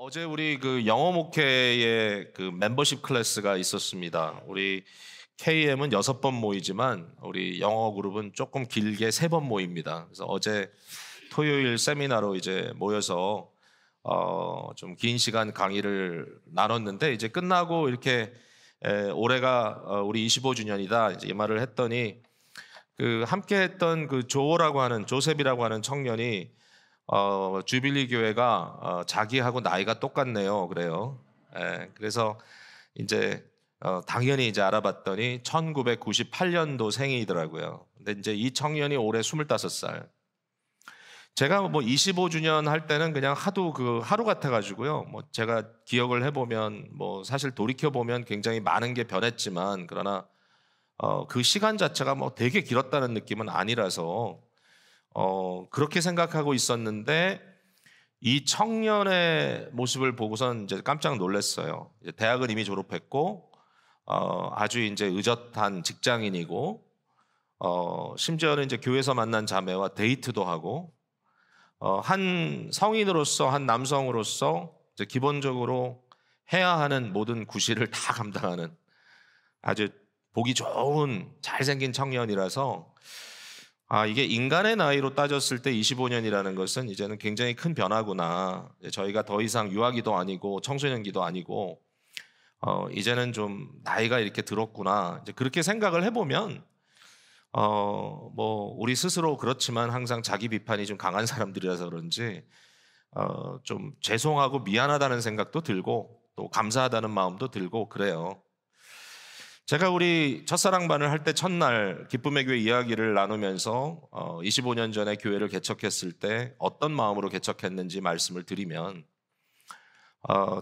어제 우리 그 영어 목회의 그 멤버십 클래스가 있었습니다. 우리 KM은 6번 모이지만 우리 영어 그룹은 조금 길게 3번 모입니다. 그래서 어제 토요일 세미나로 이제 모여서 좀 긴 시간 강의를 나눴는데 이제 끝나고 이렇게 올해가 우리 25주년이다 이제 이 말을 했더니 그 함께 했던 그 조라고 하는 조셉이라고 하는 청년이 주빌리 교회가 자기하고 나이가 똑같네요. 그래요. 그래서 이제 당연히 이제 알아봤더니 1998년도 생이더라고요. 근데 이제 이 청년이 올해 25살. 제가 뭐 25주년 할 때는 그냥 하루 같아가지고요. 뭐 제가 기억을 해보면 뭐 사실 돌이켜보면 굉장히 많은 게 변했지만 그러나 그 시간 자체가 뭐 되게 길었다는 느낌은 아니라서 그렇게 생각하고 있었는데 이 청년의 모습을 보고선 이제 깜짝 놀랐어요. 이제 대학은 이미 졸업했고, 아주 이제 의젓한 직장인이고, 심지어는 이제 교회에서 만난 자매와 데이트도 하고, 한 성인으로서, 한 남성으로서 이제 기본적으로 해야 하는 모든 구실을 다 감당하는 아주 보기 좋은 잘생긴 청년이라서 이게 인간의 나이로 따졌을 때 25년이라는 것은 이제는 굉장히 큰 변화구나. 저희가 더 이상 유아기도 아니고 청소년기도 아니고, 이제는 좀 나이가 이렇게 들었구나. 이제 그렇게 생각을 해보면, 뭐, 우리 스스로 그렇지만 항상 자기 비판이 좀 강한 사람들이라서 그런지, 좀 죄송하고 미안하다는 생각도 들고, 또 감사하다는 마음도 들고, 그래요. 제가 우리 첫사랑반을 할 때 첫날 기쁨의 교회 이야기를 나누면서 25년 전에 교회를 개척했을 때 어떤 마음으로 개척했는지 말씀을 드리면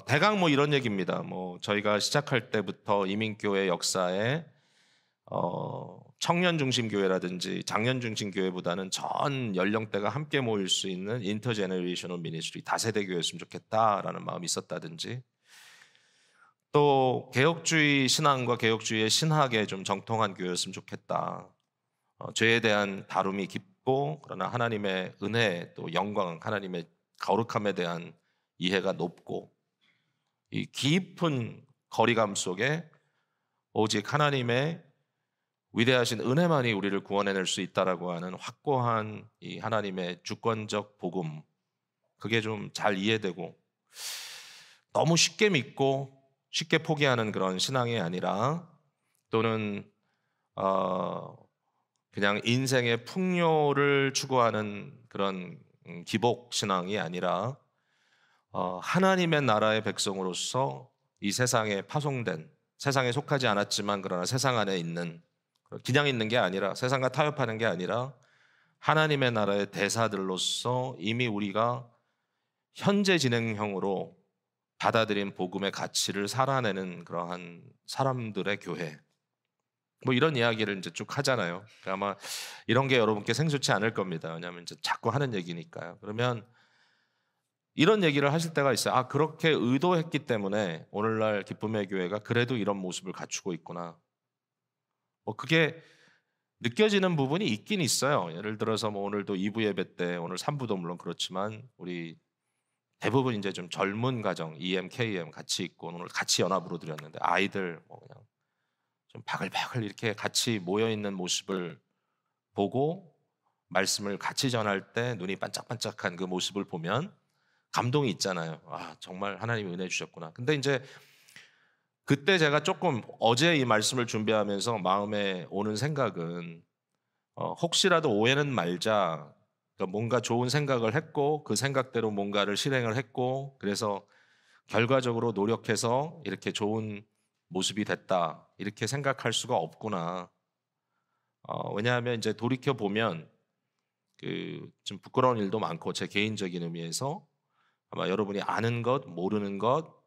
대강 뭐 이런 얘기입니다. 뭐 저희가 시작할 때부터 이민교회 역사에 청년 중심 교회라든지 장년 중심 교회보다는 전 연령대가 함께 모일 수 있는 인터제너레이셔널 미니스트리 다세대 교회였으면 좋겠다라는 마음이 있었다든지 또 개혁주의 신앙과 개혁주의의 신학에 좀 정통한 교회였으면 좋겠다. 죄에 대한 다룸이 깊고 그러나 하나님의 은혜 또 영광 하나님의 거룩함에 대한 이해가 높고 이 깊은 거리감 속에 오직 하나님의 위대하신 은혜만이 우리를 구원해낼 수 있다라고 하는 확고한 이 하나님의 주권적 복음 그게 좀 잘 이해되고 너무 쉽게 믿고 쉽게 포기하는 그런 신앙이 아니라 또는 그냥 인생의 풍요를 추구하는 그런 기복 신앙이 아니라 하나님의 나라의 백성으로서 이 세상에 파송된 세상에 속하지 않았지만 그러나 세상 안에 있는 그냥 있는 게 아니라 세상과 타협하는 게 아니라 하나님의 나라의 대사들로서 이미 우리가 현재 진행형으로 받아들인 복음의 가치를 살아내는 그러한 사람들의 교회. 뭐 이런 이야기를 이제 쭉 하잖아요. 그러니까 아마 이런 게 여러분께 생소치 않을 겁니다. 왜냐하면 이제 자꾸 하는 얘기니까요. 그러면 이런 얘기를 하실 때가 있어요. 그렇게 의도했기 때문에 오늘날 기쁨의 교회가 그래도 이런 모습을 갖추고 있구나. 뭐 그게 느껴지는 부분이 있긴 있어요. 예를 들어서 뭐 오늘도 2부 예배 때 오늘 3부도 물론 그렇지만 우리 대부분 이제 좀 젊은 가정, EM, KM 같이 있고 오늘 같이 연합으로 드렸는데 아이들 뭐 그냥 좀 바글바글 이렇게 같이 모여 있는 모습을 보고 말씀을 같이 전할 때 눈이 반짝반짝한 그 모습을 보면 감동이 있잖아요. 정말 하나님이 은혜 주셨구나. 근데 이제 그때 제가 조금 어제 이 말씀을 준비하면서 마음에 오는 생각은 혹시라도 오해는 말자. 그러니까 뭔가 좋은 생각을 했고 그 생각대로 뭔가를 실행을 했고 그래서 결과적으로 노력해서 이렇게 좋은 모습이 됐다 이렇게 생각할 수가 없구나. 왜냐하면 이제 돌이켜 보면 그 좀 부끄러운 일도 많고 제 개인적인 의미에서 아마 여러분이 아는 것 모르는 것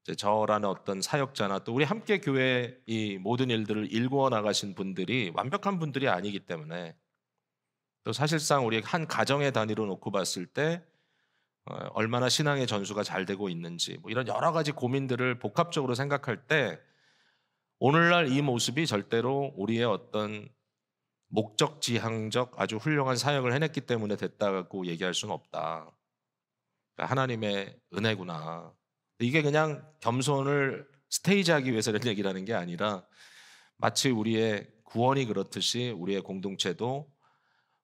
이제 저라는 어떤 사역자나 또 우리 함께 교회 이 모든 일들을 일구어 나가신 분들이 완벽한 분들이 아니기 때문에 또 사실상 우리 한 가정의 단위로 놓고 봤을 때 얼마나 신앙의 전수가 잘 되고 있는지 뭐 이런 여러 가지 고민들을 복합적으로 생각할 때 오늘날 이 모습이 절대로 우리의 어떤 목적지향적 아주 훌륭한 사역을 해냈기 때문에 됐다고 얘기할 수는 없다. 하나님의 은혜구나. 이게 그냥 겸손을 스테이지하기 위해서 이런 얘기를 하는 게 아니라 마치 우리의 구원이 그렇듯이 우리의 공동체도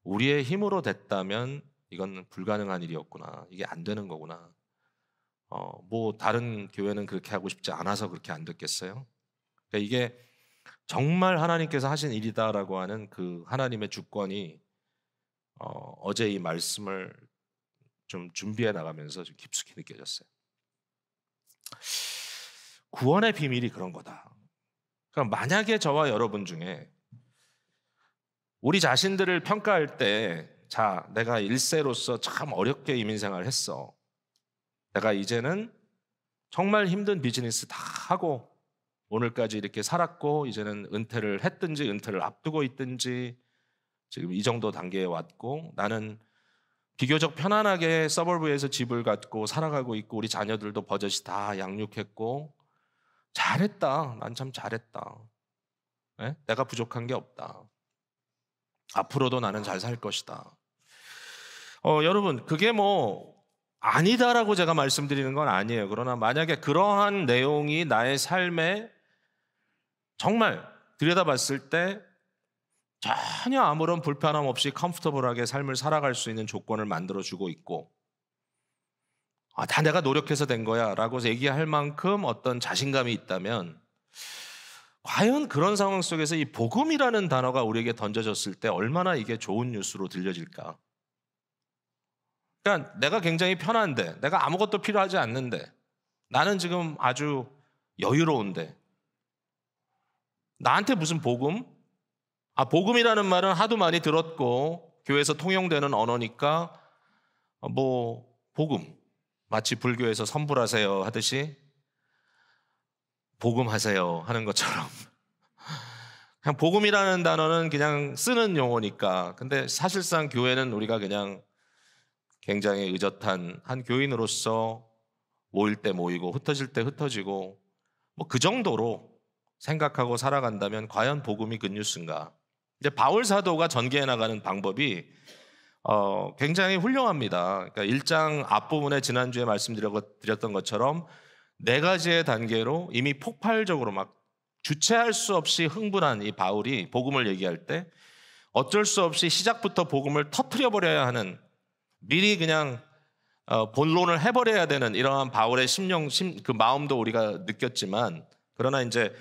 우리의 힘으로 됐다면 이건 불가능한 일이었구나. 이게 안 되는 거구나. 뭐 다른 교회는 그렇게 하고 싶지 않아서 그렇게 안 됐겠어요? 그러니까 이게 정말 하나님께서 하신 일이다라고 하는 그 하나님의 주권이 어제 이 말씀을 좀 준비해 나가면서 좀 깊숙이 느껴졌어요. 구원의 비밀이 그런 거다. 그러니까 만약에 저와 여러분 중에 우리 자신들을 평가할 때, 자, 내가 1세로서 참 어렵게 이민생활을 했어. 내가 이제는 정말 힘든 비즈니스 다 하고 오늘까지 이렇게 살았고 이제는 은퇴를 했든지 은퇴를 앞두고 있든지 지금 이 정도 단계에 왔고 나는 비교적 편안하게 서버브에서 집을 갖고 살아가고 있고 우리 자녀들도 버젓이 다 양육했고 잘했다. 난 참 잘했다. 네? 내가 부족한 게 없다. 앞으로도 나는 잘 살 것이다. 여러분 그게 뭐 아니다라고 제가 말씀드리는 건 아니에요. 그러나 만약에 그러한 내용이 나의 삶에 정말 들여다봤을 때 전혀 아무런 불편함 없이 컴포터블하게 삶을 살아갈 수 있는 조건을 만들어주고 있고 다 내가 노력해서 된 거야 라고 얘기할 만큼 어떤 자신감이 있다면 과연 그런 상황 속에서 이 복음이라는 단어가 우리에게 던져졌을 때 얼마나 이게 좋은 뉴스로 들려질까? 그러니까 내가 굉장히 편한데 내가 아무것도 필요하지 않는데 나는 지금 아주 여유로운데 나한테 무슨 복음? 복음이라는 말은 하도 많이 들었고 교회에서 통용되는 언어니까 뭐 복음 마치 불교에서 선불하세요 하듯이 복음하세요 하는 것처럼 그냥 복음이라는 단어는 그냥 쓰는 용어니까 근데 사실상 교회는 우리가 그냥 굉장히 의젓한 한 교인으로서 모일 때 모이고 흩어질 때 흩어지고 뭐 그 정도로 생각하고 살아간다면 과연 복음이 굿뉴스인가? 이제 바울 사도가 전개해 나가는 방법이 굉장히 훌륭합니다. 그러니까 1장 앞부분에 지난주에 말씀드렸던 것처럼 4가지의 단계로 이미 폭발적으로 막 주체할 수 없이 흥분한 이 바울이 복음을 얘기할 때 어쩔 수 없이 시작부터 복음을 터뜨려 버려야 하는 미리 그냥 본론을 해버려야 되는 이러한 바울의 그 마음도 우리가 느꼈지만 그러나 이제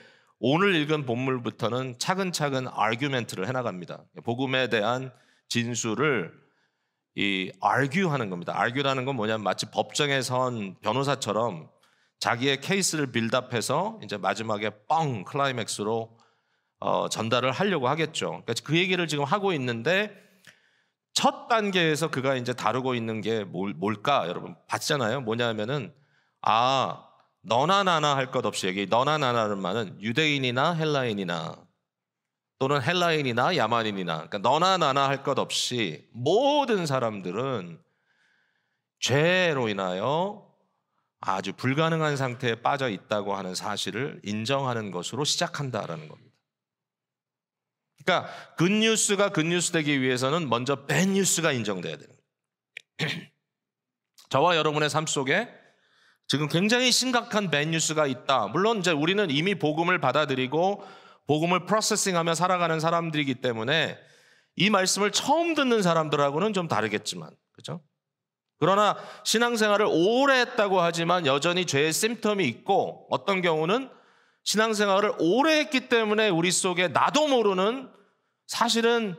오늘 읽은 본문부터는 차근차근 아규멘트를 해나갑니다. 복음에 대한 진술을 argue하는 겁니다. argue라는 건 뭐냐면 마치 법정에 선 변호사처럼 자기의 케이스를 빌드업해서 이제 마지막에 뻥 클라이맥스로 전달을 하려고 하겠죠. 그러니까 그 얘기를 지금 하고 있는데 첫 단계에서 그가 이제 다루고 있는 게 뭘까? 여러분 봤잖아요. 뭐냐면은 너나 나나 할 것 없이 여기 너나 나나는 말은 유대인이나 헬라인이나 또는 헬라인이나 야만인이나 그러니까 너나 나나 할 것 없이 모든 사람들은 죄로 인하여 아주 불가능한 상태에 빠져 있다고 하는 사실을 인정하는 것으로 시작한다라는 겁니다. 그러니까 굿뉴스가 굿뉴스 되기 위해서는 먼저 배드뉴스가 인정돼야 되는 거예요. 저와 여러분의 삶 속에 지금 굉장히 심각한 배드뉴스가 있다. 물론 이제 우리는 이미 복음을 받아들이고 복음을 프로세싱하며 살아가는 사람들이기 때문에 이 말씀을 처음 듣는 사람들하고는 좀 다르겠지만, 그렇죠? 그러나 신앙생활을 오래 했다고 하지만 여전히 죄의 심텀이 있고 어떤 경우는 신앙생활을 오래 했기 때문에 우리 속에 나도 모르는 사실은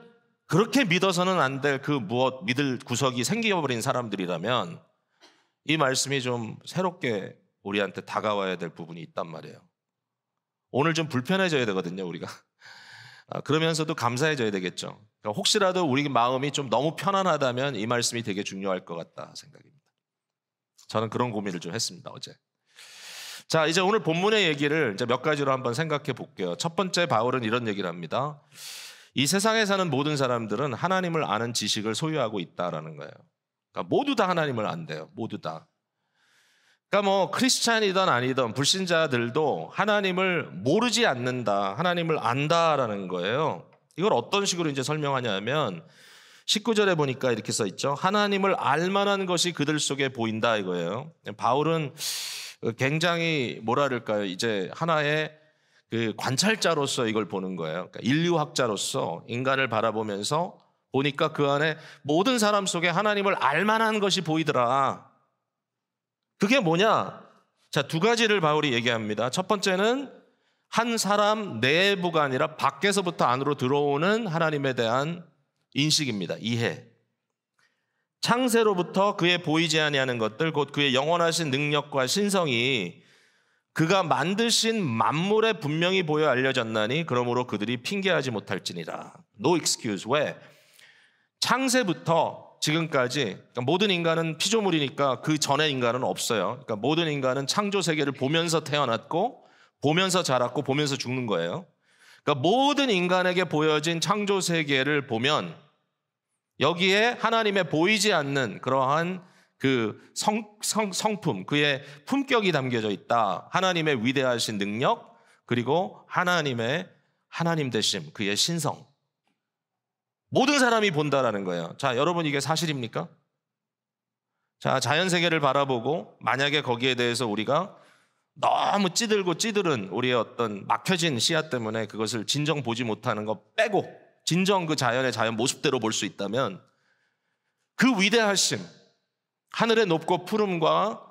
그렇게 믿어서는 안 될 그 무엇 믿을 구석이 생겨버린 사람들이라면 이 말씀이 좀 새롭게 우리한테 다가와야 될 부분이 있단 말이에요. 오늘 좀 불편해져야 되거든요, 우리가. 그러면서도 감사해져야 되겠죠. 그러니까 혹시라도 우리 마음이 좀 너무 편안하다면 이 말씀이 되게 중요할 것 같다 생각입니다. 저는 그런 고민을 좀 했습니다, 어제. 자, 이제 오늘 본문의 얘기를 이제 몇 가지로 한번 생각해 볼게요. 첫 번째, 바울은 이런 얘기를 합니다. 이 세상에 사는 모든 사람들은 하나님을 아는 지식을 소유하고 있다라는 거예요. 그러니까 모두 다 하나님을 안대요. 모두 다. 그러니까 뭐 크리스찬이든 아니든 불신자들도 하나님을 모르지 않는다. 하나님을 안다라는 거예요. 이걸 어떤 식으로 이제 설명하냐면 19절에 보니까 이렇게 써 있죠. 하나님을 알만한 것이 그들 속에 보인다 이거예요. 바울은 굉장히 뭐라 그럴까요? 이제 하나의 그 관찰자로서 이걸 보는 거예요. 그러니까 인류학자로서 인간을 바라보면서 보니까 그 안에 모든 사람 속에 하나님을 알만한 것이 보이더라. 그게 뭐냐? 자, 두 가지를 바울이 얘기합니다. 첫 번째는 한 사람 내부가 아니라 밖에서부터 안으로 들어오는 하나님에 대한 인식입니다. 이해. 창세로부터 그의 보이지 아니하는 것들, 곧 그의 영원하신 능력과 신성이 그가 만드신 만물에 분명히 보여 알려졌나니 그러므로 그들이 핑계하지 못할지니라. No excuse. 왜? 창세부터 지금까지 그러니까 모든 인간은 피조물이니까 그 전에 인간은 없어요. 그러니까 모든 인간은 창조 세계를 보면서 태어났고 보면서 자랐고 보면서 죽는 거예요. 그러니까 모든 인간에게 보여진 창조 세계를 보면 여기에 하나님의 보이지 않는 그러한 그 성품, 그의 품격이 담겨져 있다. 하나님의 위대하신 능력, 그리고 하나님의 하나님 되심, 그의 신성. 모든 사람이 본다라는 거예요. 자, 여러분 이게 사실입니까? 자, 자연 세계를 바라보고 만약에 거기에 대해서 우리가 너무 찌들은 우리의 어떤 막혀진 시야 때문에 그것을 진정 보지 못하는 거 빼고 진정 그 자연의 자연 모습대로 볼 수 있다면 그 위대하심, 하늘의 높고 푸름과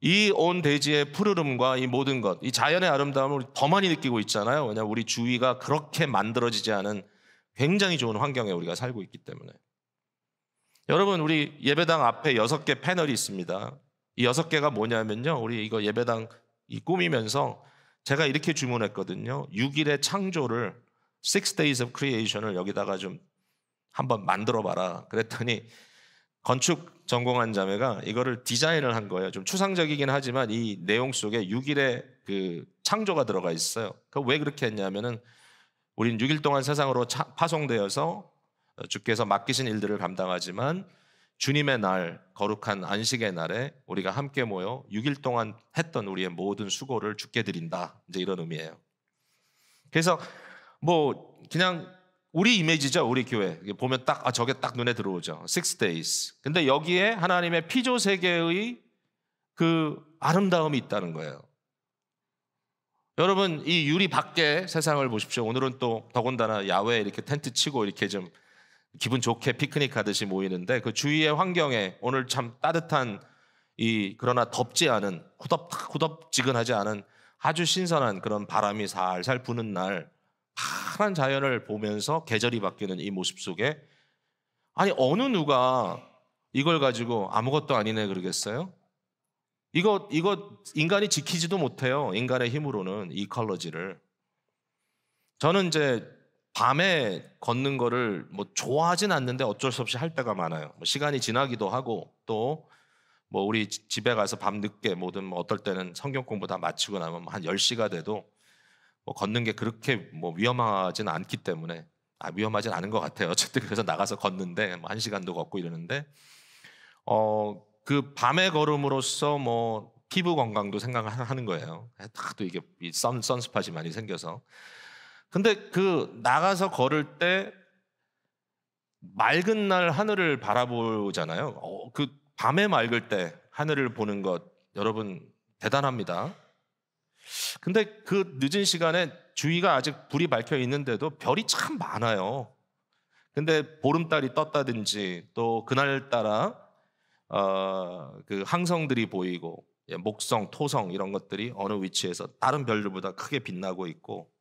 이 온 대지의 푸르름과 이 모든 것, 이 자연의 아름다움을 더 많이 느끼고 있잖아요. 왜냐하면 우리 주위가 그렇게 만들어지지 않은 굉장히 좋은 환경에 우리가 살고 있기 때문에. 여러분, 우리 예배당 앞에 6개 패널이 있습니다. 이 6개가 뭐냐면요, 우리 이거 예배당 이 꾸미면서 제가 이렇게 주문했거든요. 6일의 창조를 6 days of creation을 여기다가 좀 한번 만들어 봐라. 그랬더니 건축 전공한 자매가 이거를 디자인을 한 거예요. 좀 추상적이긴 하지만 이 내용 속에 6일의 그 창조가 들어가 있어요. 왜 그렇게 했냐면은 우린 6일 동안 세상으로 파송되어서 주께서 맡기신 일들을 감당하지만 주님의 날, 거룩한 안식의 날에 우리가 함께 모여 6일 동안 했던 우리의 모든 수고를 주께 드린다. 이제 이런 의미예요. 그래서 뭐 그냥 우리 이미지죠. 우리 교회 보면 딱 저게 딱 눈에 들어오죠. 6 days. 근데 여기에 하나님의 피조 세계의 그 아름다움이 있다는 거예요. 여러분, 이 유리 밖에 세상을 보십시오. 오늘은 또 더군다나 야외에 이렇게 텐트 치고 이렇게 좀 기분 좋게 피크닉 하듯이 모이는데 그 주위의 환경에 오늘 참 따뜻한 그러나 덥지 않은 후덥지근하지 않은 아주 신선한 그런 바람이 살살 부는 날 파란 자연을 보면서 계절이 바뀌는 이 모습 속에 아니 어느 누가 이걸 가지고 아무것도 아니네 그러겠어요? 이거 인간이 지키지도 못해요. 인간의 힘으로는 이 컬러지를. 저는 이제 밤에 걷는 거를 뭐 좋아하진 않는데 어쩔 수 없이 할 때가 많아요. 뭐 시간이 지나기도 하고 또 뭐 우리 집에 가서 밤 늦게 뭐든 뭐 어떨 때는 성경 공부 다 마치고 나면 한 10시가 돼도 뭐 걷는 게 그렇게 뭐 위험하진 않기 때문에 위험하진 않은 것 같아요. 어쨌든 그래서 나가서 걷는데 뭐 1시간도 걷고 이러는데 그 밤의 걸음으로써 뭐 피부 건강도 생각하는 거예요. 또 이게 선스팟이 많이 생겨서. 근데 그 나가서 걸을 때 맑은 날 하늘을 바라보잖아요. 그 밤에 맑을 때 하늘을 보는 것 여러분 대단합니다. 근데 그 늦은 시간에 주위가 아직 불이 밝혀 있는데도 별이 참 많아요. 근데 보름달이 떴다든지 또 그날따라 그 항성들이 보이고 목성, 토성 이런 것들이 어느 위치에서 다른 별들보다 크게 빛나고 있고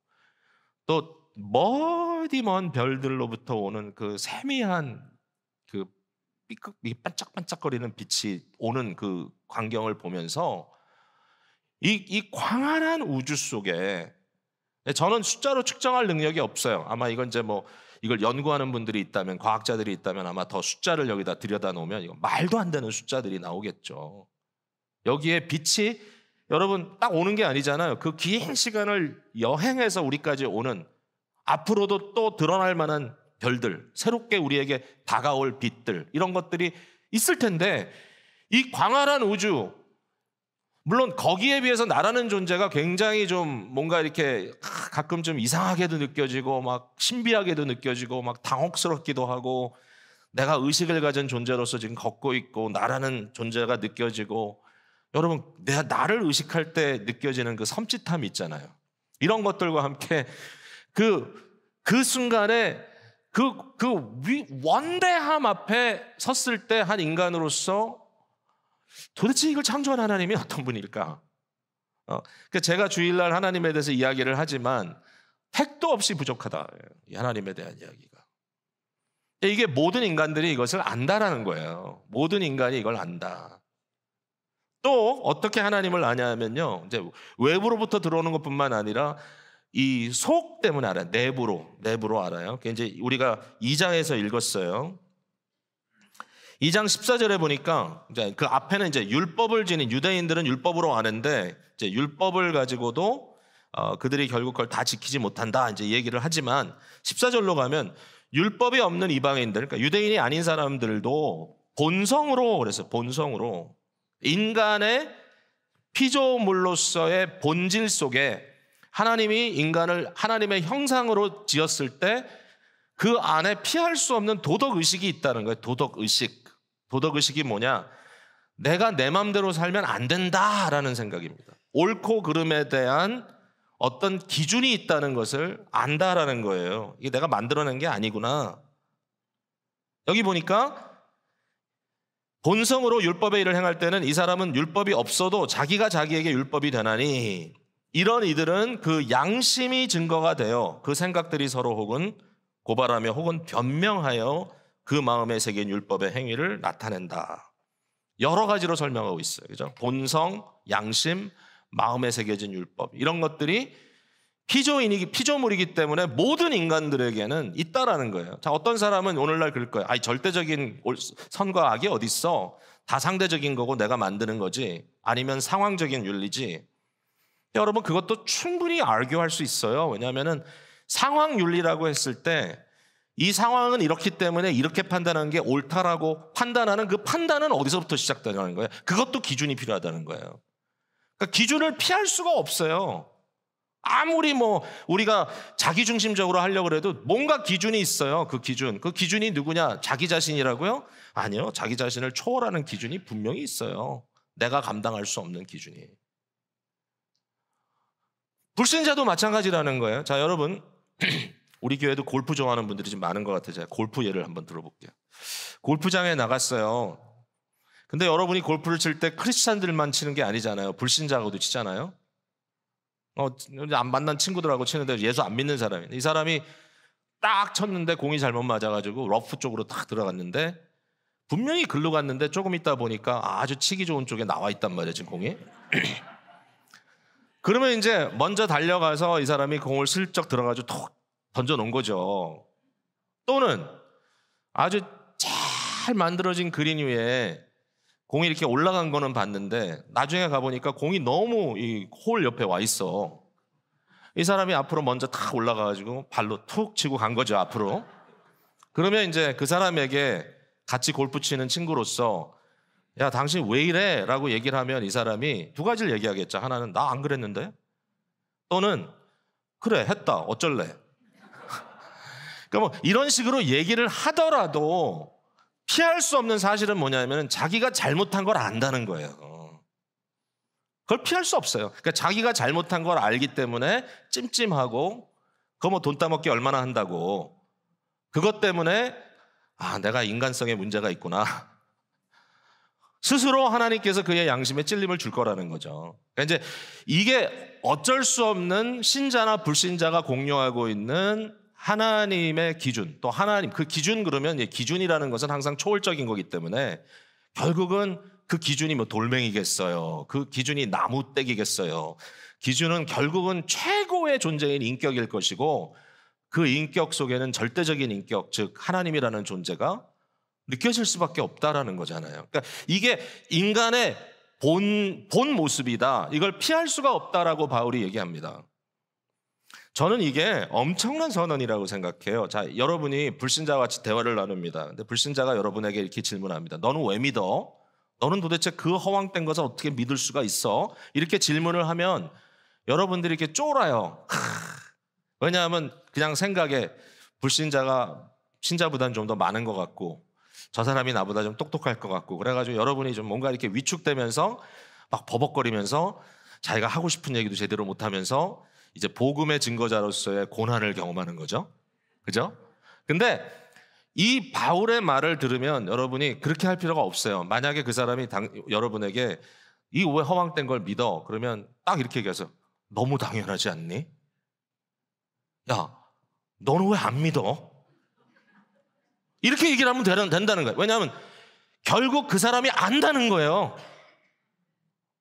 또 멀디 먼 별들로부터 오는 그 세미한 그 반짝반짝거리는 빛이 오는 그 광경을 보면서 이 광활한 우주 속에 저는 숫자로 측정할 능력이 없어요. 아마 이건 이제 뭐 이걸 연구하는 분들이 있다면 과학자들이 있다면 아마 더 숫자를 여기다 들여다 놓으면 이거 말도 안 되는 숫자들이 나오겠죠. 여기에 빛이 여러분 딱 오는 게 아니잖아요. 그 긴 시간을 여행해서 우리까지 오는 앞으로도 또 드러날 만한 별들, 새롭게 우리에게 다가올 빛들 이런 것들이 있을 텐데 이 광활한 우주 물론 거기에 비해서 나라는 존재가 굉장히 좀 뭔가 이렇게 가끔 좀 이상하게도 느껴지고 막 신비하게도 느껴지고 막 당혹스럽기도 하고 내가 의식을 가진 존재로서 지금 걷고 있고 나라는 존재가 느껴지고, 여러분 내가 나를 의식할 때 느껴지는 그 섬찟함이 있잖아요. 이런 것들과 함께 그 순간에 그 원대함 앞에 섰을 때 한 인간으로서 도대체 이걸 창조한 하나님이 어떤 분일까? 그러니까 제가 주일날 하나님에 대해서 이야기를 하지만 택도 없이 부족하다, 이 하나님에 대한 이야기가. 이게 모든 인간들이 이것을 안다라는 거예요. 모든 인간이 이걸 안다. 또 어떻게 하나님을 아냐면요, 이제 외부로부터 들어오는 것뿐만 아니라 이 속 때문에 알아요. 내부로 알아요. 이제 우리가 2장에서 읽었어요. 2장 14절에 보니까 이제 그 앞에는 이제 율법을 지닌 유대인들은 율법으로 아는데, 이제 율법을 가지고도 그들이 결국 그걸 다 지키지 못한다 이제 얘기를 하지만, 14절로 가면 율법이 없는 이방인들, 그러니까 유대인이 아닌 사람들도 본성으로, 그래서 본성으로 인간의 피조물로서의 본질 속에 하나님이 인간을 하나님의 형상으로 지었을 때 그 안에 피할 수 없는 도덕의식이 있다는 거예요. 도덕의식이 뭐냐? 내가 내 마음대로 살면 안 된다라는 생각입니다. 옳고 그름에 대한 어떤 기준이 있다는 것을 안다라는 거예요. 이게 내가 만들어낸 게 아니구나. 여기 보니까 본성으로 율법의 일을 행할 때는 이 사람은 율법이 없어도 자기가 자기에게 율법이 되나니, 이런 이들은 그 양심이 증거가 되어 그 생각들이 서로 혹은 고발하며 혹은 변명하여 그 마음에 새긴 율법의 행위를 나타낸다. 여러 가지로 설명하고 있어요. 그죠? 본성, 양심, 마음에 새겨진 율법, 이런 것들이 피조물이기 때문에 모든 인간들에게는 있다라는 거예요. 자, 어떤 사람은 오늘날 그럴 거예요. 절대적인 선과 악이 어디 있어? 다 상대적인 거고 내가 만드는 거지, 아니면 상황적인 윤리지. 여러분, 그것도 충분히 아르규할 수 있어요. 왜냐하면 상황 윤리라고 했을 때 이 상황은 이렇기 때문에 이렇게 판단하는 게 옳다라고 판단하는 그 판단은 어디서부터 시작되는 거예요? 그것도 기준이 필요하다는 거예요. 그러니까 기준을 피할 수가 없어요. 아무리 우리가 자기중심적으로 하려고 해도 뭔가 기준이 있어요. 그 기준이 누구냐? 자기 자신이라고요? 아니요. 자기 자신을 초월하는 기준이 분명히 있어요. 내가 감당할 수 없는 기준이. 불신자도 마찬가지라는 거예요. 자, 여러분, 우리 교회도 골프 좋아하는 분들이 좀 많은 것 같아요. 제가 골프 예를 한번 들어볼게요. 골프장에 나갔어요. 근데 여러분이 골프를 칠 때 크리스찬들만 치는 게 아니잖아요. 불신자하고도 치잖아요. 안 만난 친구들하고 치는데 예수 안 믿는 사람이, 이 사람이 딱 쳤는데 공이 잘못 맞아가지고 러프 쪽으로 딱 들어갔는데, 분명히 글로 갔는데 조금 있다 보니까 아주 치기 좋은 쪽에 나와 있단 말이에요, 지금 공이. 그러면 이제 먼저 달려가서 이 사람이 공을 슬쩍 들어가지고 톡 던져놓은 거죠. 또는 아주 잘 만들어진 그린 위에 공이 이렇게 올라간 거는 봤는데 나중에 가보니까 공이 너무 이 홀 옆에 와 있어. 이 사람이 앞으로 먼저 탁 올라가가지고 발로 툭 치고 간 거죠, 앞으로. 그러면 이제 그 사람에게 같이 골프 치는 친구로서 야, 당신 왜 이래? 라고 얘기를 하면 이 사람이 두 가지를 얘기하겠죠. 하나는 나 안 그랬는데? 또는 그래, 했다. 어쩔래? 그러니까 이런 식으로 얘기를 하더라도 피할 수 없는 사실은 뭐냐면 자기가 잘못한 걸 안다는 거예요. 그걸 피할 수 없어요. 그러니까 자기가 잘못한 걸 알기 때문에 찜찜하고, 그거 돈 따먹기 얼마나 한다고. 그것 때문에 내가 인간성에 문제가 있구나. 스스로 하나님께서 그의 양심에 찔림을 줄 거라는 거죠. 그러니까 이제 이게 어쩔 수 없는 신자나 불신자가 공유하고 있는 하나님의 기준, 또 하나님 그 기준, 그러면 기준이라는 것은 항상 초월적인 거기 때문에 결국은 그 기준이 돌멩이겠어요? 그 기준이 나무떼기겠어요? 기준은 결국은 최고의 존재인 인격일 것이고, 그 인격 속에는 절대적인 인격, 즉 하나님이라는 존재가 느껴질 수밖에 없다라는 거잖아요. 그러니까 이게 인간의 본 모습이다. 이걸 피할 수가 없다라고 바울이 얘기합니다. 저는 이게 엄청난 선언이라고 생각해요. 자, 여러분이 불신자와 같이 대화를 나눕니다. 근데 불신자가 여러분에게 이렇게 질문합니다. 너는 왜 믿어? 너는 도대체 그 허황된 것을 어떻게 믿을 수가 있어? 이렇게 질문을 하면 여러분들이 이렇게 쫄아요. 왜냐하면 그냥 생각에 불신자가 신자보다는 좀 더 많은 것 같고, 저 사람이 나보다 좀 똑똑할 것 같고 그래가지고 여러분이 좀 뭔가 이렇게 위축되면서 막 버벅거리면서 자기가 하고 싶은 얘기도 제대로 못하면서 이제 복음의 증거자로서의 고난을 경험하는 거죠. 그죠? 근데 이 바울의 말을 들으면 여러분이 그렇게 할 필요가 없어요. 만약에 그 사람이 여러분에게 이 왜 허황된 걸 믿어? 그러면 딱 이렇게 얘기해서 너무 당연하지 않니? 야, 너는 왜 안 믿어? 이렇게 얘기를 하면 된다는 거예요. 왜냐하면 결국 그 사람이 안다는 거예요.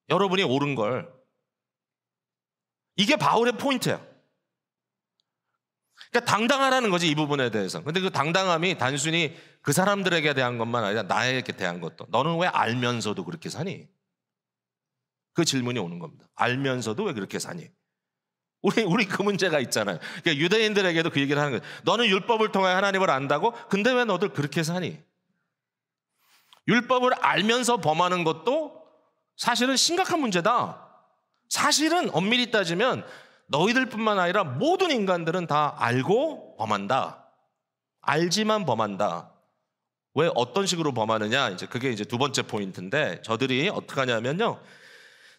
여러분이 옳은 걸. 이게 바울의 포인트예요. 그러니까 당당하라는 거지, 이 부분에 대해서. 근데 그 당당함이 단순히 그 사람들에게 대한 것만 아니라 나에게 대한 것도. 너는 왜 알면서도 그렇게 사니? 그 질문이 오는 겁니다. 알면서도 왜 그렇게 사니? 우리 그 문제가 있잖아요. 그러니까 유대인들에게도 그 얘기를 하는 거예요. 너는 율법을 통해 하나님을 안다고? 근데 왜 너들 그렇게 사니? 율법을 알면서 범하는 것도 사실은 심각한 문제다. 사실은 엄밀히 따지면 너희들뿐만 아니라 모든 인간들은 다 알고 범한다. 알지만 범한다. 왜 어떤 식으로 범하느냐? 이제 그게 이제 두 번째 포인트인데 저들이 어떻게 하냐면요.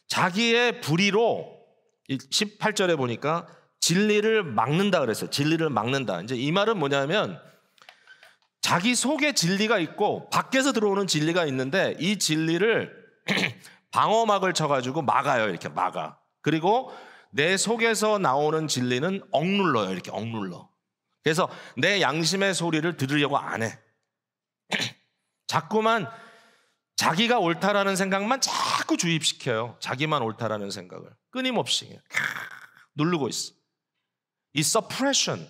자기의 불의로 18절에 보니까 진리를 막는다 그랬어요. 진리를 막는다. 이제 이 말은 뭐냐면 자기 속에 진리가 있고 밖에서 들어오는 진리가 있는데 이 진리를 방어막을 쳐가지고 막아요. 이렇게 막아. 그리고 내 속에서 나오는 진리는 억눌러요. 이렇게 억눌러. 그래서 내 양심의 소리를 들으려고 안 해. 자꾸만 자기가 옳다라는 생각만 자꾸 주입시켜요. 자기만 옳다라는 생각을. 끊임없이 누르고 있어. 이 suppression.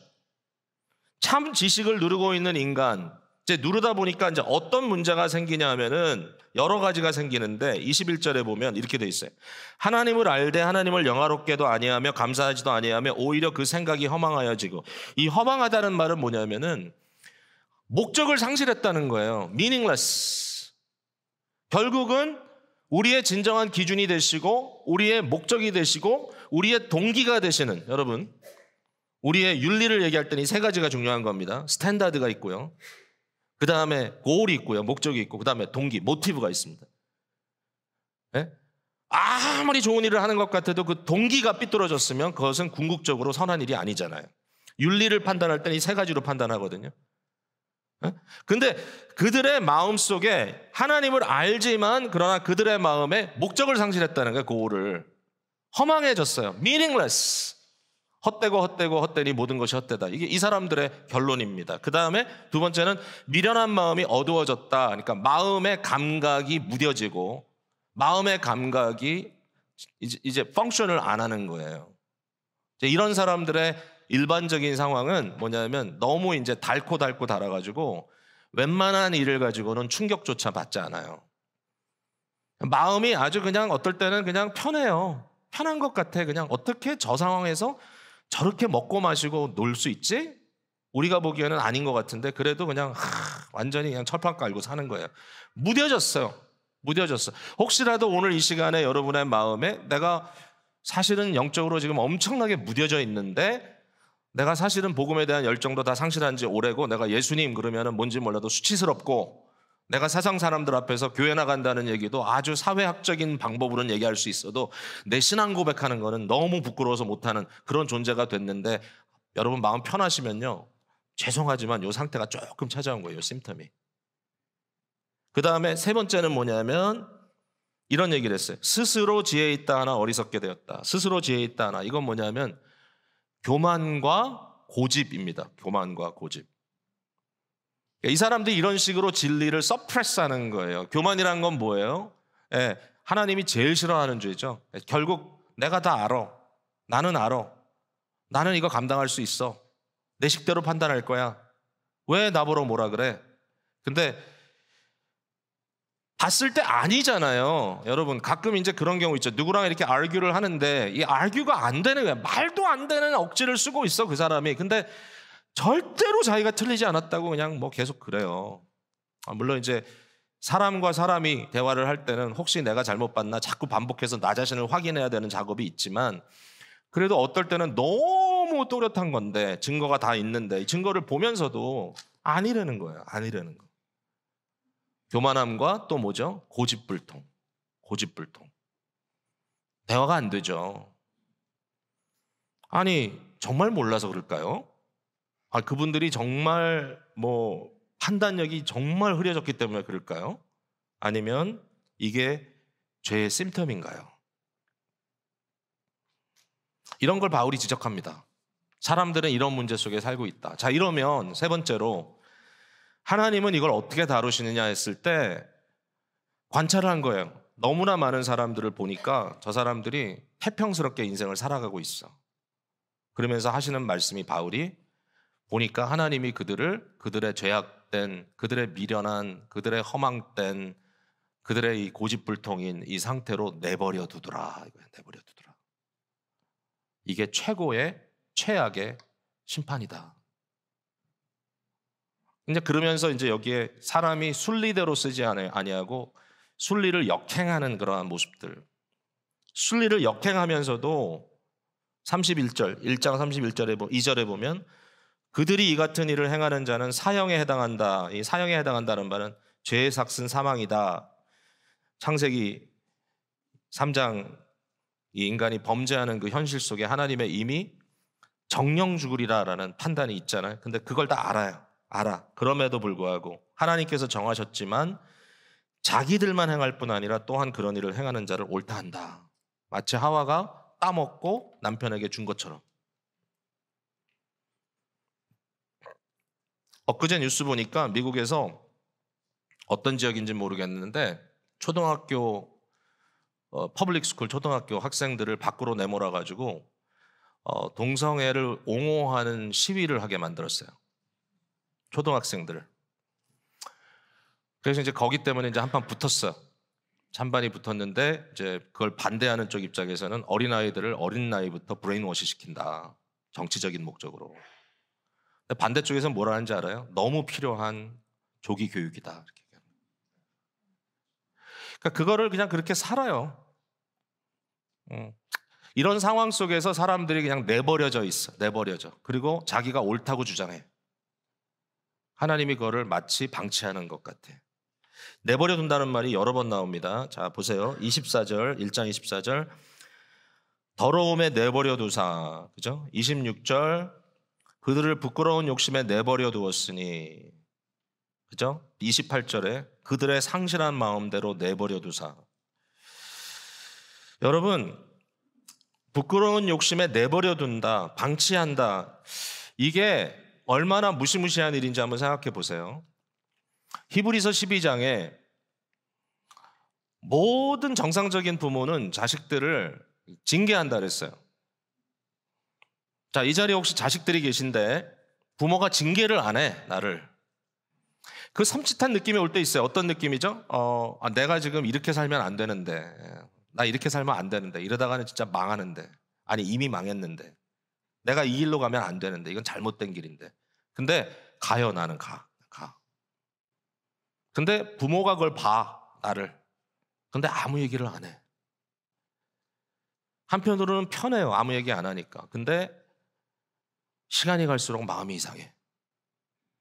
참 지식을 누르고 있는 인간. 이제 누르다 보니까 이제 어떤 문제가 생기냐 하면은 여러 가지가 생기는데 21절에 보면 이렇게 돼 있어요. 하나님을 알되 하나님을 영화롭게도 아니하며 감사하지도 아니하며 오히려 그 생각이 허망하여지고 이 허망하다는 말은 뭐냐면은 목적을 상실했다는 거예요. meaningless. 결국은 우리의 진정한 기준이 되시고 우리의 목적이 되시고 우리의 동기가 되시는 여러분 우리의 윤리를 얘기할 때는 이 세 가지가 중요한 겁니다. 스탠다드가 있고요. 그 다음에 고울이 있고요. 목적이 있고 그 다음에 동기, 모티브가 있습니다. 네? 아무리 좋은 일을 하는 것 같아도 그 동기가 삐뚤어졌으면 그것은 궁극적으로 선한 일이 아니잖아요. 윤리를 판단할 때는 이 세 가지로 판단하거든요. 근데 그들의 마음속에 하나님을 알지만 그러나 그들의 마음에 목적을 상실했다는 거예요. 고울을. 허망해졌어요. meaningless. 헛되니 모든 것이 헛되다. 이게 이 사람들의 결론입니다. 그 다음에 두 번째는 미련한 마음이 어두워졌다. 그러니까 마음의 감각이 무뎌지고 마음의 감각이 이제 펑션을 안 하는 거예요. 이런 사람들의 일반적인 상황은 뭐냐면 너무 이제 닳고 달아가지고 웬만한 일을 가지고는 충격조차 받지 않아요. 마음이 아주 그냥 어떨 때는 그냥 편해요. 편한 것 같아. 그냥 어떻게 저 상황에서 저렇게 먹고 마시고 놀 수 있지? 우리가 보기에는 아닌 것 같은데 그래도 그냥 완전히 그냥 철판 깔고 사는 거예요. 무뎌졌어요. 혹시라도 오늘 이 시간에 여러분의 마음에 내가 사실은 영적으로 지금 엄청나게 무뎌져 있는데 내가 사실은 복음에 대한 열정도 다 상실한 지 오래고 내가 예수님 그러면은 뭔지 몰라도 수치스럽고 내가 세상 사람들 앞에서 교회 나간다는 얘기도 아주 사회학적인 방법으로는 얘기할 수 있어도 내 신앙 고백하는 거는 너무 부끄러워서 못하는 그런 존재가 됐는데 여러분 마음 편하시면요. 죄송하지만 이 상태가 조금 찾아온 거예요. 심텀이. 그 다음에 세 번째는 뭐냐면 이런 얘기를 했어요. 스스로 지혜 있다 하나 어리석게 되었다. 스스로 지혜 있다 하나. 이건 뭐냐면 교만과 고집입니다. 교만과 고집. 이 사람들이 이런 식으로 진리를 서프레스하는 거예요. 교만이란 건 뭐예요? 하나님이 제일 싫어하는 죄죠. 결국 내가 다 알아. 나는 알아. 나는 이거 감당할 수 있어. 내 식대로 판단할 거야. 왜 나보러 뭐라 그래? 근데 봤을 때 아니잖아요. 여러분 가끔 이제 그런 경우 있죠. 누구랑 이렇게 아르규를 하는데 이 아르규가 안 되는 거야. 말도 안 되는 억지를 쓰고 있어 그 사람이. 근데 절대로 자기가 틀리지 않았다고 그냥 뭐 계속 그래요. 물론 이제 사람과 사람이 대화를 할 때는 혹시 내가 잘못 봤나 자꾸 반복해서 나 자신을 확인해야 되는 작업이 있지만 그래도 어떨 때는 너무 또렷한 건데 증거가 다 있는데 이 증거를 보면서도 아니라는 거예요. 아니라는 거. 교만함과 또 뭐죠? 고집불통. 고집불통. 대화가 안 되죠. 아니, 정말 몰라서 그럴까요? 그분들이 정말 판단력이 정말 흐려졌기 때문에 그럴까요? 아니면 이게 죄의 심텀인가요? 이런 걸 바울이 지적합니다. 사람들은 이런 문제 속에 살고 있다. 자, 이러면 세 번째로 하나님은 이걸 어떻게 다루시느냐 했을 때 관찰을 한 거예요. 너무나 많은 사람들을 보니까 저 사람들이 태평스럽게 인생을 살아가고 있어. 그러면서 하시는 말씀이 바울이 보니까 하나님이 그들의 죄악된, 그들의 미련한, 그들의 허망된, 그들의 이 고집불통인 이 상태로 내버려 두더라. 내버려 두더라. 이게 최고의 최악의 심판이다. 이제 그러면서 이제 여기에 사람이 순리대로 쓰지 아니하고 순리를 역행하는 그러한 모습들. 순리를 역행하면서도 31절, 1장 31절에 2절에 보면 그들이 이 같은 일을 행하는 자는 사형에 해당한다. 이 사형에 해당한다는 말은 죄의 삭은 사망이다. 창세기 3장 이 인간이 범죄하는 그 현실 속에 하나님의 이미 정령 죽으리라라는 판단이 있잖아요. 근데 그걸 다 알아. 그럼에도 불구하고 하나님께서 정하셨지만 자기들만 행할 뿐 아니라 또한 그런 일을 행하는 자를 옳다 한다. 마치 하와가 따먹고 남편에게 준 것처럼. 엊그제 뉴스 보니까 미국에서 어떤 지역인지 모르겠는데 초등학교 퍼블릭 스쿨 초등학교 학생들을 밖으로 내몰아 가지고 동성애를 옹호하는 시위를 하게 만들었어요. 초등학생들을. 그래서 이제 거기 때문에 이제 한판 붙었어요. 찬반이 붙었는데 이제 그걸 반대하는 쪽 입장에서는 어린아이들을 어린 나이부터 브레인워시 시킨다. 정치적인 목적으로. 근데 반대쪽에서는 뭐라 하는지 알아요? 너무 필요한 조기 교육이다. 이렇게. 그러니까 그거를 그냥 그렇게 살아요. 이런 상황 속에서 사람들이 그냥 내버려져 있어. 내버려져. 그리고 자기가 옳다고 주장해. 하나님이 그거를 마치 방치하는 것 같아. 내버려 둔다는 말이 여러 번 나옵니다. 자, 보세요. 24절, 1장 24절. 더러움에 내버려 두사. 그죠? 26절. 그들을 부끄러운 욕심에 내버려 두었으니. 그죠? 28절에 그들의 상실한 마음대로 내버려 두사. 여러분, 부끄러운 욕심에 내버려 둔다, 방치한다. 이게 얼마나 무시무시한 일인지 한번 생각해 보세요. 히브리서 12장에 모든 정상적인 부모는 자식들을 징계한다 그랬어요. 자, 이 자리에 혹시 자식들이 계신데 부모가 징계를 안 해, 나를. 그 섬찟한 느낌이 올 때 있어요. 어떤 느낌이죠? 내가 지금 이렇게 살면 안 되는데, 나 이렇게 살면 안 되는데, 이러다가는 진짜 망하는데, 아니 이미 망했는데, 내가 이 길로 가면 안 되는데, 이건 잘못된 길인데. 근데 가요, 나는 가. 근데 부모가 그걸 봐, 나를. 근데 아무 얘기를 안 해. 한편으로는 편해요, 아무 얘기 안 하니까. 근데 시간이 갈수록 마음이 이상해.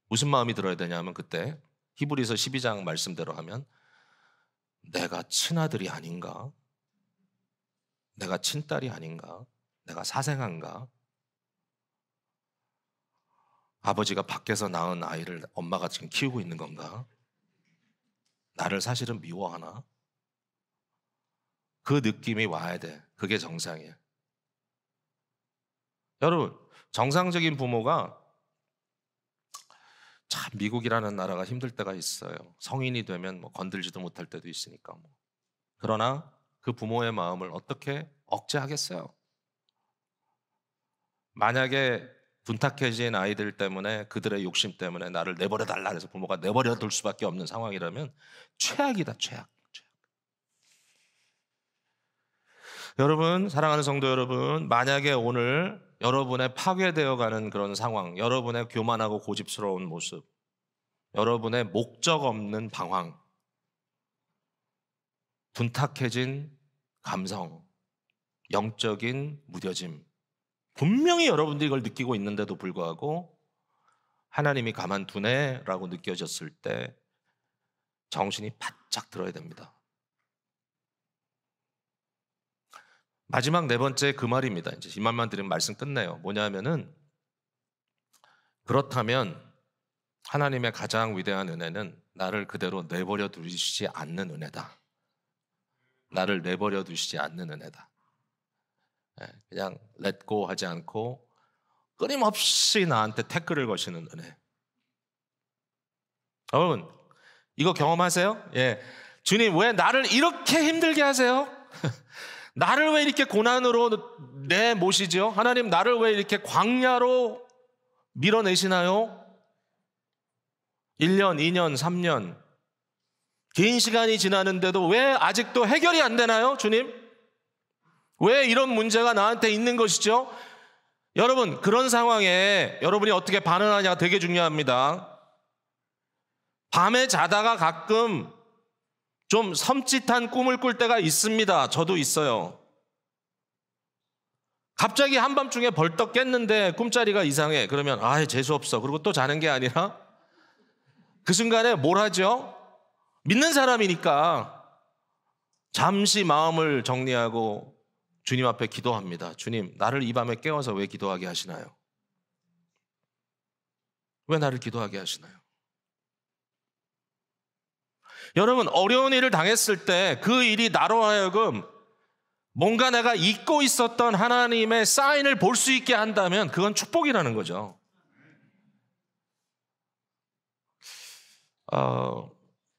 무슨 마음이 들어야 되냐면 그때 히브리서 12장 말씀대로 하면 내가 친아들이 아닌가? 내가 친딸이 아닌가? 내가 사생아인가? 아버지가 밖에서 낳은 아이를 엄마가 지금 키우고 있는 건가? 나를 사실은 미워하나? 그 느낌이 와야 돼. 그게 정상이에요. 여러분, 정상적인 부모가 참 미국이라는 나라가 힘들 때가 있어요. 성인이 되면 건들지도 못할 때도 있으니까. 그러나 그 부모의 마음을 어떻게 억제하겠어요? 만약에 둔탁해진 아이들 때문에 그들의 욕심 때문에 나를 내버려 달라 해서 부모가 내버려 둘 수밖에 없는 상황이라면 최악이다, 최악. 여러분, 사랑하는 성도 여러분, 만약에 오늘 여러분의 파괴되어 가는 그런 상황, 여러분의 교만하고 고집스러운 모습, 여러분의 목적 없는 방황, 둔탁해진 감성, 영적인 무뎌짐, 분명히 여러분들이 이걸 느끼고 있는데도 불구하고 하나님이 가만두네라고 느껴졌을 때 정신이 바짝 들어야 됩니다. 마지막 네 번째 그 말입니다. 이제 이 말만 드리면 말씀 끝내요. 뭐냐면은, 그렇다면 하나님의 가장 위대한 은혜는 나를 그대로 내버려 두시지 않는 은혜다. 나를 내버려 두시지 않는 은혜다. 그냥 렛고 하지 않고 끊임없이 나한테 태클을 거시는 은혜. 여러분, 이거 경험하세요? 예. 주님, 왜 나를 이렇게 힘들게 하세요? 나를 왜 이렇게 고난으로 내모시죠? 하나님, 나를 왜 이렇게 광야로 밀어내시나요? 1년, 2년, 3년 긴 시간이 지나는데도 왜 아직도 해결이 안 되나요? 주님? 왜 이런 문제가 나한테 있는 것이죠? 여러분, 그런 상황에 여러분이 어떻게 반응하냐가 되게 중요합니다. 밤에 자다가 가끔 좀 섬찟한 꿈을 꿀 때가 있습니다. 저도 있어요. 갑자기 한밤중에 벌떡 깼는데 꿈자리가 이상해. 그러면 재수없어. 그리고 또 자는 게 아니라 그 순간에 뭘 하죠? 믿는 사람이니까 잠시 마음을 정리하고 주님 앞에 기도합니다. 주님, 나를 이 밤에 깨워서 왜 기도하게 하시나요? 왜 나를 기도하게 하시나요? 여러분, 어려운 일을 당했을 때 그 일이 나로 하여금 뭔가 내가 잊고 있었던 하나님의 사인을 볼 수 있게 한다면 그건 축복이라는 거죠.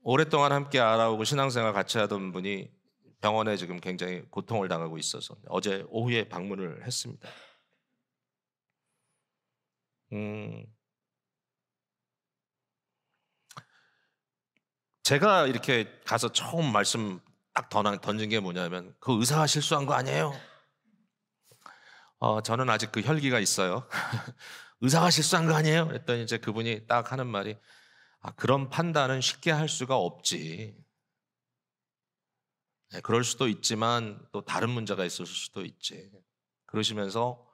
오랫동안 함께 알아오고 신앙생활 같이 하던 분이 병원에 지금 굉장히 고통을 당하고 있어서 어제 오후에 방문을 했습니다. 제가 이렇게 가서 처음 말씀 딱 던진 게 뭐냐면, 그 의사가 실수한 거 아니에요? 저는 아직 그 혈기가 있어요. 의사가 실수한 거 아니에요? 그랬더니 이제 그분이 딱 하는 말이, 그런 판단은 쉽게 할 수가 없지. 네, 그럴 수도 있지만 또 다른 문제가 있을 수도 있지. 그러시면서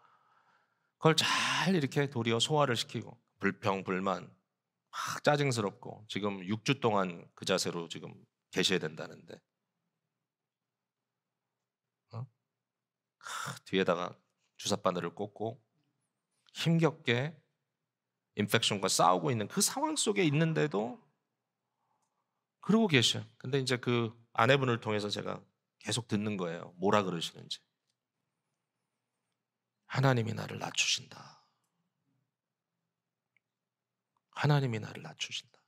그걸 잘 이렇게 도리어 소화를 시키고, 불평, 불만, 막 짜증스럽고, 지금 6주 동안 그 자세로 지금 계셔야 된다는데, 뒤에다가 주사바늘을 꽂고 힘겹게 인펙션과 싸우고 있는 그 상황 속에 있는데도 그러고 계셔. 근데 이제 그 아내분을 통해서 제가 계속 듣는 거예요. 뭐라 그러시는지. 하나님이 나를 낮추신다. 하나님이 나를 낮추신다.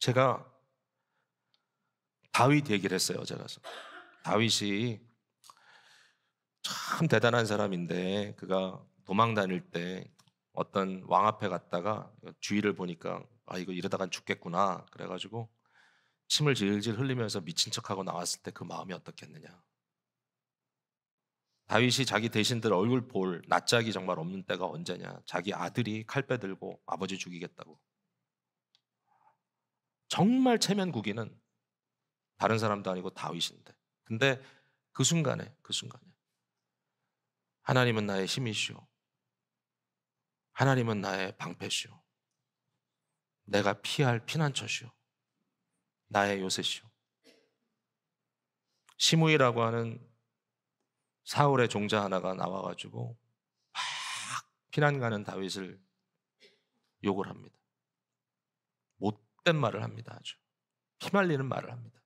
제가 다윗 얘기를 했어요, 어제 가서. 다윗이 참 대단한 사람인데, 그가 도망 다닐 때 어떤 왕 앞에 갔다가 주위를 보니까 이거 이러다간 죽겠구나. 그래가지고 침을 질질 흘리면서 미친 척하고 나왔을 때 그 마음이 어떻겠느냐. 다윗이 자기 대신들 얼굴 볼 낯짝이 정말 없는 때가 언제냐. 자기 아들이 칼 빼들고 아버지 죽이겠다고. 정말 체면국인은 다른 사람도 아니고 다윗인데, 근데 그 순간에 하나님은 나의 힘이시오. 하나님은 나의 방패시오. 내가 피할 피난처시오. 나의 요새시오. 시므이라고 하는 사울의 종자 하나가 나와가지고 막 피난 가는 다윗을 욕을 합니다. 못된 말을 합니다. 아주 피말리는 말을 합니다.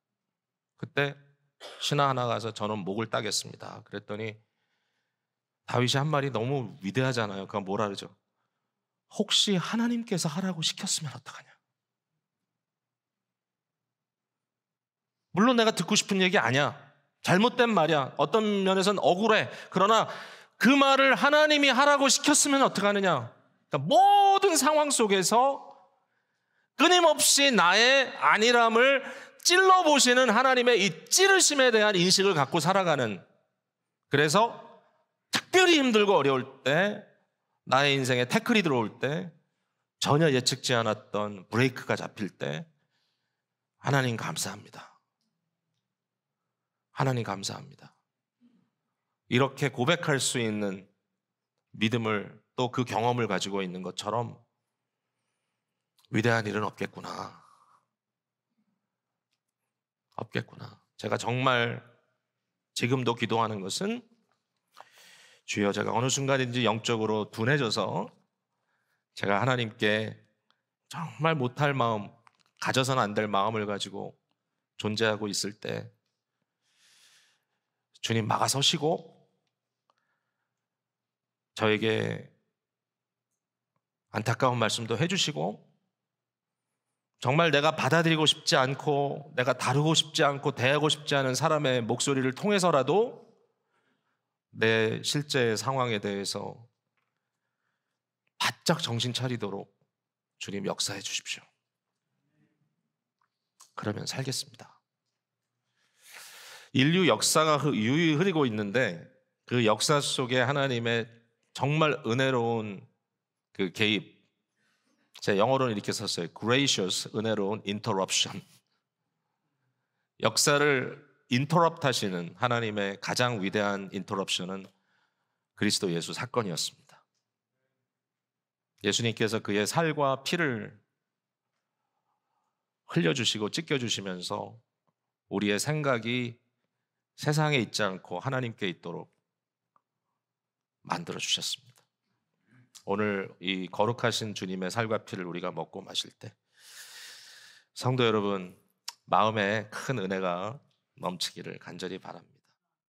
그때 신하 하나 가서 저는 목을 따겠습니다. 그랬더니 다윗이 한 말이 너무 위대하잖아요. 그건 뭐라 그러죠? 혹시 하나님께서 하라고 시켰으면 어떡하냐. 물론 내가 듣고 싶은 얘기 아니야. 잘못된 말이야. 어떤 면에서는 억울해. 그러나 그 말을 하나님이 하라고 시켰으면 어떡하느냐. 그러니까 모든 상황 속에서 끊임없이 나의 안일함을 찔러보시는 하나님의 이 찌르심에 대한 인식을 갖고 살아가는, 그래서 특별히 힘들고 어려울 때, 나의 인생에 태클이 들어올 때, 전혀 예측지 않았던 브레이크가 잡힐 때 하나님 감사합니다. 하나님 감사합니다. 이렇게 고백할 수 있는 믿음을, 또 그 경험을 가지고 있는 것처럼 위대한 일은 없겠구나. 없겠구나. 제가 정말 지금도 기도하는 것은 주여, 제가 어느 순간인지 영적으로 둔해져서 제가 하나님께 정말 못할 마음, 가져서는 안 될 마음을 가지고 존재하고 있을 때 주님 막아서시고 저에게 안타까운 말씀도 해주시고, 정말 내가 받아들이고 싶지 않고 내가 다루고 싶지 않고 대하고 싶지 않은 사람의 목소리를 통해서라도 내 실제 상황에 대해서 바짝 정신 차리도록 주님 역사해 주십시오. 그러면 살겠습니다. 인류 역사가 유유히 흐르고 있는데 그 역사 속에 하나님의 정말 은혜로운 그 개입, 제 영어로는 이렇게 썼어요. gracious, 은혜로운 interruption. 역사를 인터럽트 하시는 하나님의 가장 위대한 인터럽션은 그리스도 예수 사건이었습니다. 예수님께서 그의 살과 피를 흘려주시고 찢겨주시면서 우리의 생각이 세상에 있지 않고 하나님께 있도록 만들어주셨습니다. 오늘 이 거룩하신 주님의 살과 피를 우리가 먹고 마실 때 성도 여러분, 마음에 큰 은혜가 넘치기를 간절히 바랍니다.